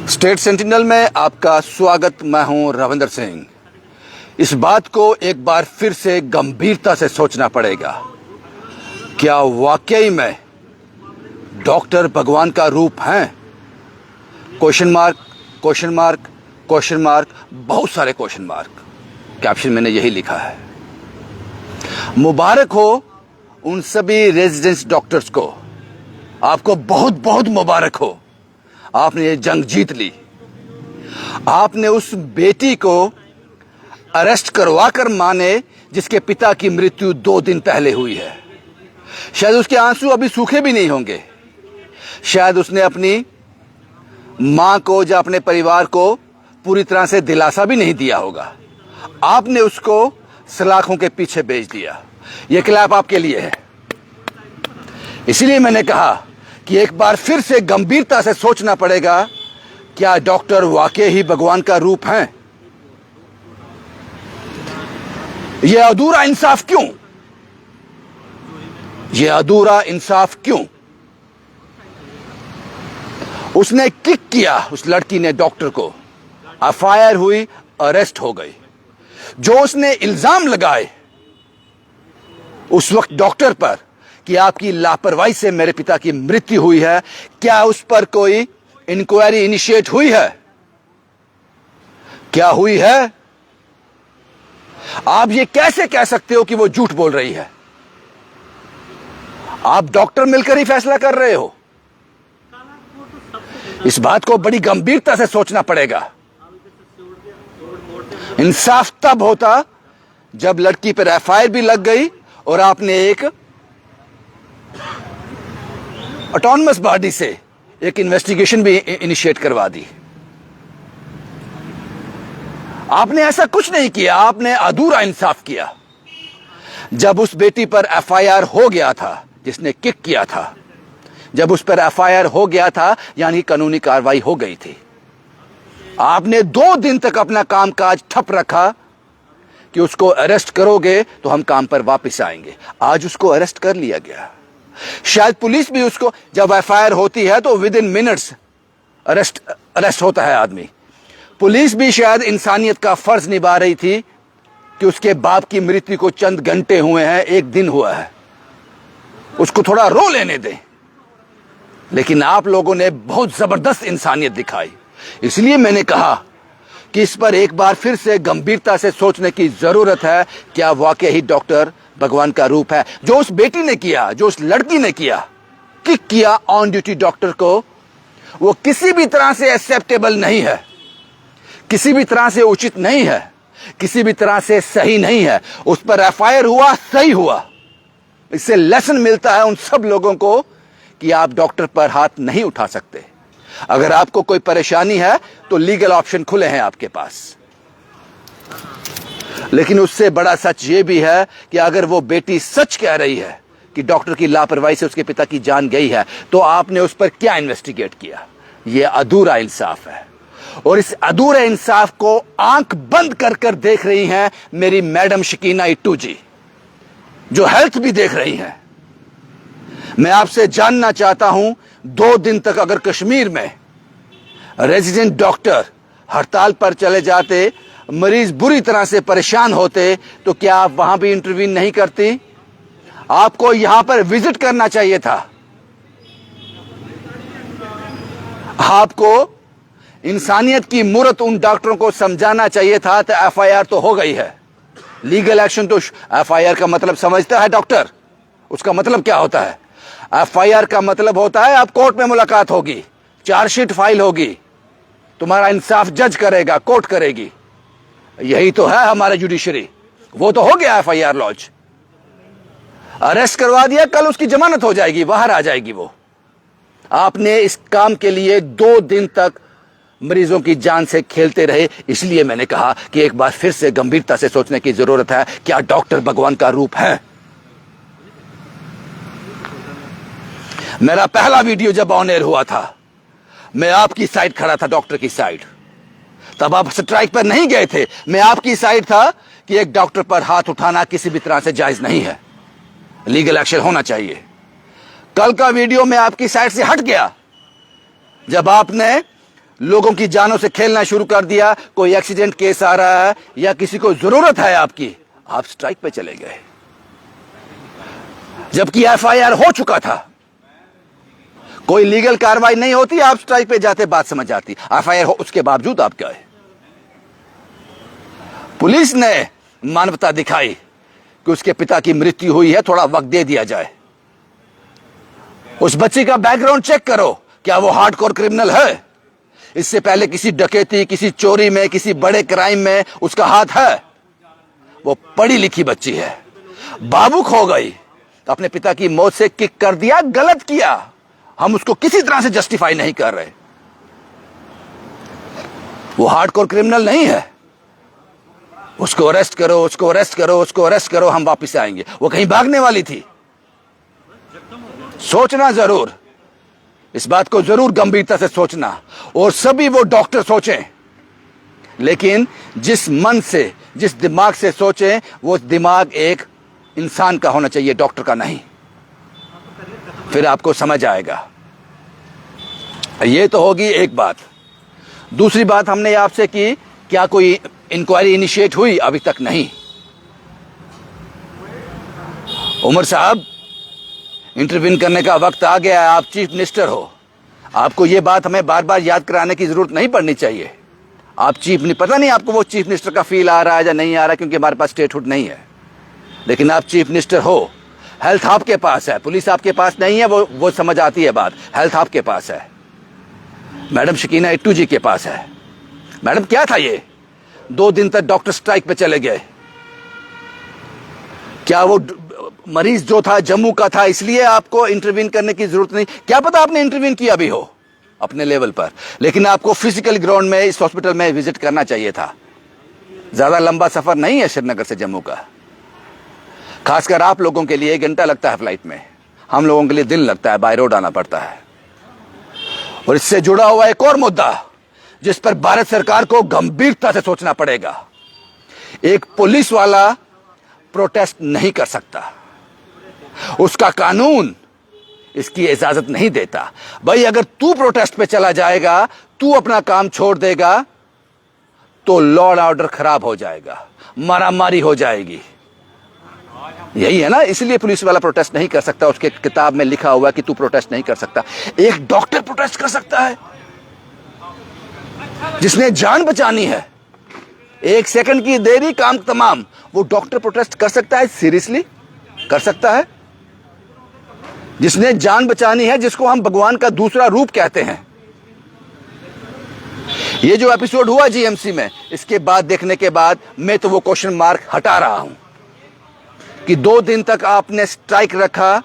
State sentinel में आपका स्वागत। मैं हूं रविंदर सिंह। इस बात को एक बार फिर से गंभीरता से सोचना पड़ेगा। क्या वाकई में डॉक्टर भगवान का रूप हैं? Question mark, question mark, question mark, बहुत सारे क्वेश्चन मार्क। कैप्शन मैंने यही लिखा है। मुबारक हो उन सभी रेजिडेंस डॉक्टर्स को। आपको बहुत बहुत मुबारक हो। आपने ये जंग जीत ली। आपने उस बेटी को अरेस्ट करवाकर माने जिसके पिता की मृत्यु 2 दिन पहले हुई है। शायद उसके आंसू अभी सूखे भी नहीं होंगे। शायद उसने अपनी मां को या अपने परिवार को पूरी तरह से दिलासा भी नहीं दिया होगा। आपने उसको सलाखों के पीछे भेज दिया। यह क्लैप आपके लिए है। इसीलिए मैंने कहा कि एक बार फिर से गंभीरता से सोचना पड़ेगा, क्या डॉक्टर वाकई ही भगवान का रूप हैं? यह अधूरा इंसाफ क्यों? यह अधूरा इंसाफ क्यों? उसने किक किया, उस लड़की ने डॉक्टर को। एफआईआर हुई, अरेस्ट हो गई। जो उसने इल्जाम लगाए उस वक्त डॉक्टर पर कि आपकी लापरवाही से मेरे पिता की मृत्यु हुई है, क्या उस पर कोई इंक्वायरी इनिशिएट हुई है? क्या हुई है? आप ये कैसे कह सकते हो कि वो झूठ बोल रही है? आप डॉक्टर मिलकर ही फैसला कर रहे हो। इस बात को बड़ी गंभीरता से सोचना पड़ेगा। इंसाफ तब होता जब लड़की पर एफआईआर भी लग गई और आपने एक ऑटोनमस बॉडी से एक इन्वेस्टिगेशन भी इनिशिएट करवा दी। आपने ऐसा कुछ नहीं किया। आपने अधूरा इंसाफ किया। जब उस बेटी पर एफआईआर हो गया था, जिसने किक किया था, जब उस पर एफआईआर हो गया था, यानी कानूनी कार्रवाई हो गई थी, आपने 2 दिन तक अपना कामकाज ठप रखा कि उसको अरेस्ट करोगे तो हम काम पर वापस आएंगे। आज उसको अरेस्ट कर लिया गया। शायद पुलिस भी उसको, जब एफआईआर होती है तो विद इन मिनट्स अरेस्ट होता है आदमी। पुलिस भी शायद इंसानियत का फर्ज निभा रही थी कि उसके बाप की मृत्यु को चंद घंटे हुए हैं, 1 दिन हुआ है, उसको थोड़ा रो लेने दें। लेकिन आप लोगों ने बहुत जबरदस्त इंसानियत दिखाई। इसलिए मैंने कहा कि इस पर एक बार फिर से गंभीरता से सोचने की जरूरत है। क्या वाकई ही डॉक्टर भगवान का रूप है? जो उस बेटी ने किया, जो उस लड़की ने किया, किक किया ऑन ड्यूटी डॉक्टर को, वो किसी भी तरह से एक्सेप्टेबल नहीं है, किसी भी तरह से उचित नहीं है, किसी भी तरह से सही नहीं है। उस पर एफआईआर हुआ, सही हुआ। इससे लेसन मिलता है उन सब लोगों को कि आप डॉक्टर पर हाथ नहीं उठा सकते। अगर आपको कोई परेशानी है तो लीगल ऑप्शन खुले हैं आपके पास। लेकिन उससे बड़ा सच यह भी है कि अगर वो बेटी सच कह रही है कि डॉक्टर की लापरवाही से उसके पिता की जान गई है, तो आपने उस पर क्या इन्वेस्टिगेट किया? यह अधूरा इंसाफ है। और इस अधूरे इंसाफ को आंख बंद कर कर देख रही हैं मेरी मैडम शकीना इट्टू जी, जो हेल्थ भी देख रही हैं। मैं आपसे जानना चाहता हूं, 2 दिन तक अगर कश्मीर में रेजिडेंट डॉक्टर हड़ताल पर चले जाते, मरीज बुरी तरह से परेशान होते, तो क्या आप वहां भी इंटरवीन नहीं करती? आपको यहां पर विजिट करना चाहिए था। आपको इंसानियत की मूरत उन डॉक्टरों को समझाना चाहिए था। तो एफआईआर तो हो गई है, लीगल एक्शन तो, एफआईआर का मतलब समझता है डॉक्टर? उसका मतलब क्या होता है? एफआईआर का मतलब होता है आप कोर्ट में मुलाकात होगी, चार्जशीट फाइल होगी, तुम्हारा इंसाफ जज करेगा, कोर्ट करेगी। यही तो है हमारे जुडिशरी। वो तो हो गया एफआईआर लॉन्च, अरेस्ट करवा दिया, कल उसकी जमानत हो जाएगी, बाहर आ जाएगी वो। आपने इस काम के लिए 2 दिन तक मरीजों की जान से खेलते रहे। इसलिए मैंने कहा कि एक बार फिर से गंभीरता से सोचने की जरूरत है, क्या डॉक्टर भगवान का रूप है? मेरा पहला वीडियो जब ऑन एयर हुआ था, मैं आपकी साइड खड़ा था, डॉक्टर की साइड। तब आप स्ट्राइक पर नहीं गए थे। मैं आपकी साइड था कि एक डॉक्टर पर हाथ उठाना किसी भी तरह से जायज नहीं है, लीगल एक्शन होना चाहिए। कल का वीडियो में आपकी साइड से हट गया जब आपने लोगों की जानों से खेलना शुरू कर दिया, कोई एक्सीडेंट केस आ रहा है या किसी को जरूरत है आपकी, आप स्ट्राइक पे चले गए, जबकि एफआईआर हो चुका था। कोई लीगल कार्रवाई नहीं होती, आप स्ट्राइक पे जाते, बात समझ आती। एफआईआर हो उसके बावजूद आप गए। पुलिस ने मानवता दिखाई कि उसके पिता की मृत्यु हुई है, थोड़ा वक्त दे दिया जाए। उस बच्ची का बैकग्राउंड चेक करो, क्या वो हार्डकोर क्रिमिनल है? इससे पहले किसी डकैती, किसी चोरी में, किसी बड़े क्राइम में उसका हाथ है? वो पढ़ी लिखी बच्ची है, बाबुक हो गई, अपने पिता की मौत से किक कर दिया, गलत किया। हम उसको किसी तरह से जस्टिफाई नहीं कर रहे। वो हार्डकोर क्रिमिनल नहीं है। उसको अरेस्ट करो, उसको अरेस्ट करो, उसको अरेस्ट करो, हम वापस आएंगे। वो कहीं भागने वाली थी। सोचना जरूर, इस बात को जरूर गंभीरता से सोचना, और सभी वो डॉक्टर सोचें, लेकिन जिस मन से, जिस दिमाग से सोचें, वो दिमाग एक इंसान का होना चाहिए, डॉक्टर का नहीं। फिर आपको समझ आएगा। ये तो होगी एक बात। दूसरी बात हमने आपसे की, क्या कोई इंक्वायरी इनिशिएट हुई? अभी तक नहीं। उमर साहब, इंटरव्यून करने का वक्त आ गया है। आप चीफ मिनिस्टर हो, आपको यह बात हमें बार बार याद कराने की जरूरत नहीं पड़नी चाहिए। आप चीफ नहीं, पता नहीं आपको वो चीफ मिनिस्टर का फील आ रहा है या नहीं आ रहा है, क्योंकि हमारे पास स्टेटहुड नहीं है, लेकिन आप चीफ मिनिस्टर हो। हेल्थ आपके पास है, पुलिस आपके पास नहीं है, वो समझ आती है बात। हेल्थ आपके पास है, मैडम शकीना इट्टू जी के पास है। मैडम, क्या था ये? 2 दिन तक डॉक्टर स्ट्राइक पे चले गए। क्या वो मरीज जो था जम्मू का था, इसलिए आपको इंटरवीन करने की जरूरत नहीं? क्या पता आपने इंटरवीन किया भी हो अपने लेवल पर, लेकिन आपको फिजिकल ग्राउंड में, इस हॉस्पिटल में विजिट करना चाहिए था। ज्यादा लंबा सफर नहीं है श्रीनगर से जम्मू का। खासकर आप लोगों के लिए 1 घंटा लगता है फ्लाइट में, हम लोगों के लिए दिन लगता है, बाय रोड आना पड़ता है। और इससे जुड़ा हुआ एक और मुद्दा जिस पर भारत सरकार को गंभीरता से सोचना पड़ेगा। एक पुलिस वाला प्रोटेस्ट नहीं कर सकता, उसका कानून इसकी इजाजत नहीं देता। भाई, अगर तू प्रोटेस्ट पे चला जाएगा, तू अपना काम छोड़ देगा, तो लॉ एंड ऑर्डर खराब हो जाएगा, मारामारी हो जाएगी। यही है ना, इसलिए पुलिस वाला प्रोटेस्ट नहीं कर सकता। उसके किताब में लिखा हुआ है कि तू प्रोटेस्ट नहीं कर सकता। एक डॉक्टर प्रोटेस्ट कर सकता है जिसने जान बचानी है। 1 सेकंड की देरी, काम तमाम। वो डॉक्टर प्रोटेस्ट कर सकता है? सीरियसली कर सकता है? जिसने जान बचानी है, जिसको हम भगवान का दूसरा रूप कहते हैं। ये जो एपिसोड हुआ जीएमसी में, इसके बाद देखने के बाद मैं तो वो क्वेश्चन मार्क हटा रहा हूं कि 2 दिन तक आपने स्ट्राइक रखा,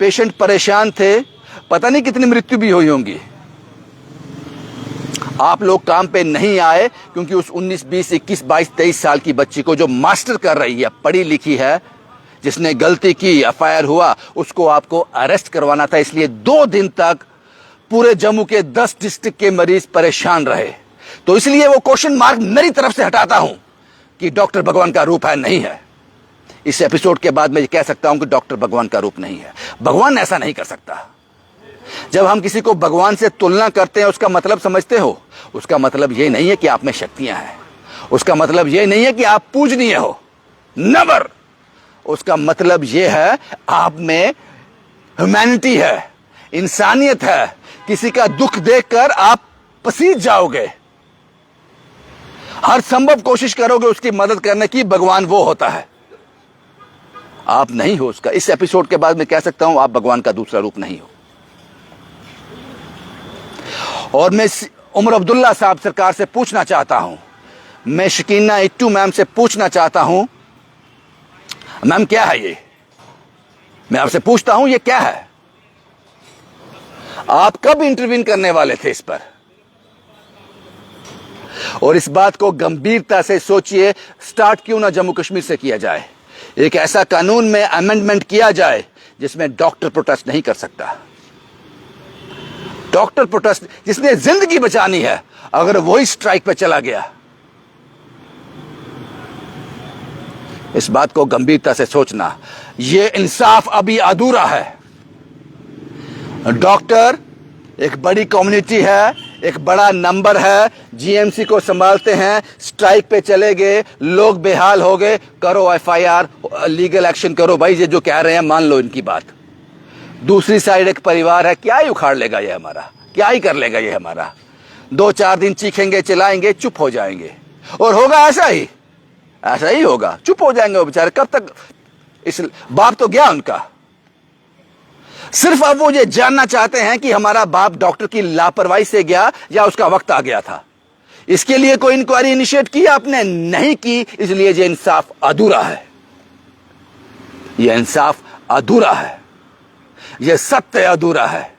पेशेंट परेशान थे, पता नहीं कितनी मृत्यु भी हुई होंगी। आप लोग काम पे नहीं आए क्योंकि उस 19, 20, 21, 22, 23 साल की बच्ची को, जो मास्टर कर रही है, पढ़ी लिखी है, जिसने गलती की, एफआईआर हुआ, उसको आपको अरेस्ट करवाना था। इसलिए 2 दिन तक पूरे जम्मू के 10 डिस्ट्रिक्ट के मरीज परेशान रहे। तो इसलिए वो क्वेश्चन मार्क मेरी तरफ से हटाता हूं कि डॉक्टर भगवान का रूप है, नहीं है। इस एपिसोड के बाद मैं कह सकता हूं कि डॉक्टर भगवान का रूप नहीं है। भगवान ऐसा नहीं कर सकता। जब हम किसी को भगवान से तुलना करते हैं, उसका मतलब समझते हो? उसका मतलब यह नहीं है कि आप में शक्तियां हैं, उसका मतलब यह नहीं है कि आप पूजनीय हो, नेवर। उसका मतलब यह है आप में ह्यूमैनिटी है, इंसानियत है। किसी का दुख देखकर आप पसीज जाओगे, हर संभव कोशिश करोगे उसकी मदद करने की। भगवान वो होता है, आप नहीं हो उसका। इस एपिसोड के बाद मैं कह सकता हूं आप भगवान का दूसरा रूप नहीं हो। और मैं उमर अब्दुल्ला साहब सरकार से पूछना चाहता हूं, मैं शकीना इट्टू मैम से पूछना चाहता हूं, मैम क्या है ये? मैं आपसे पूछता हूं ये क्या है? आप कब इंटरवीन करने वाले थे इस पर? और इस बात को गंभीरता से सोचिए। स्टार्ट क्यों ना जम्मू कश्मीर से किया जाए, एक ऐसा कानून में अमेंडमेंट किया जाए जिसमें डॉक्टर प्रोटेस्ट नहीं कर सकता। डॉक्टर प्रोटेस्ट, जिसने जिंदगी बचानी है, अगर वही स्ट्राइक पे चला गया, इस बात को गंभीरता से सोचना। यह इंसाफ अभी अधूरा है। डॉक्टर एक बड़ी कम्युनिटी है, एक बड़ा नंबर है, जीएमसी को संभालते हैं, स्ट्राइक पे चले गए, लोग बेहाल हो गए, करो एफआईआर, लीगल एक्शन करो भाई, ये जो कह रहे हैं मान लो इनकी बात। दूसरी साइड एक परिवार है, क्या ही उखाड़ लेगा ये हमारा, क्या ही कर लेगा ये हमारा। 2-4 दिन चीखेंगे चिल्लाएंगे, चुप हो जाएंगे, और होगा ऐसा ही होगा, चुप हो जाएंगे वो बेचारे। कब तक? इस बाप तो गया उनका, सिर्फ अब वो ये जानना चाहते हैं कि हमारा बाप डॉक्टर की लापरवाही से गया या उसका वक्त आ गया था। इसके लिए कोई इंक्वायरी इनिशिएट की आपने? नहीं की, इसलिए ये इंसाफ अधूरा है, ये इंसाफ अधूरा है, ये सत्य अधूरा है।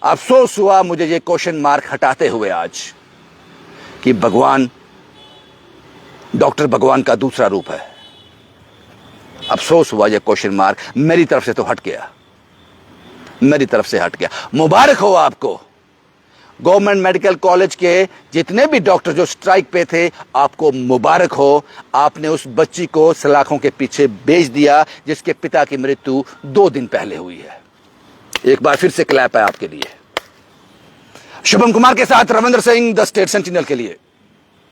अफसोस हुआ मुझे ये क्वेश्चन मार्क हटाते हुए आज कि भगवान, डॉक्टर भगवान का दूसरा रूप है। अफसोस हुआ ये क्वेश्चन मार्क मेरी तरफ से तो हट गया, मेरी तरफ से हट गया। मुबारक हो आपको, गवर्नमेंट मेडिकल कॉलेज के जितने भी डॉक्टर जो स्ट्राइक पे थे, आपको मुबारक हो। आपने उस बच्ची को सलाखों के पीछे बेच दिया जिसके पिता की मृत्यु 2 दिन पहले हुई है। एक बार फिर से क्लैप है आपके लिए। शुभम कुमार के साथ Ravindra Singh, the state sentinel के लिए।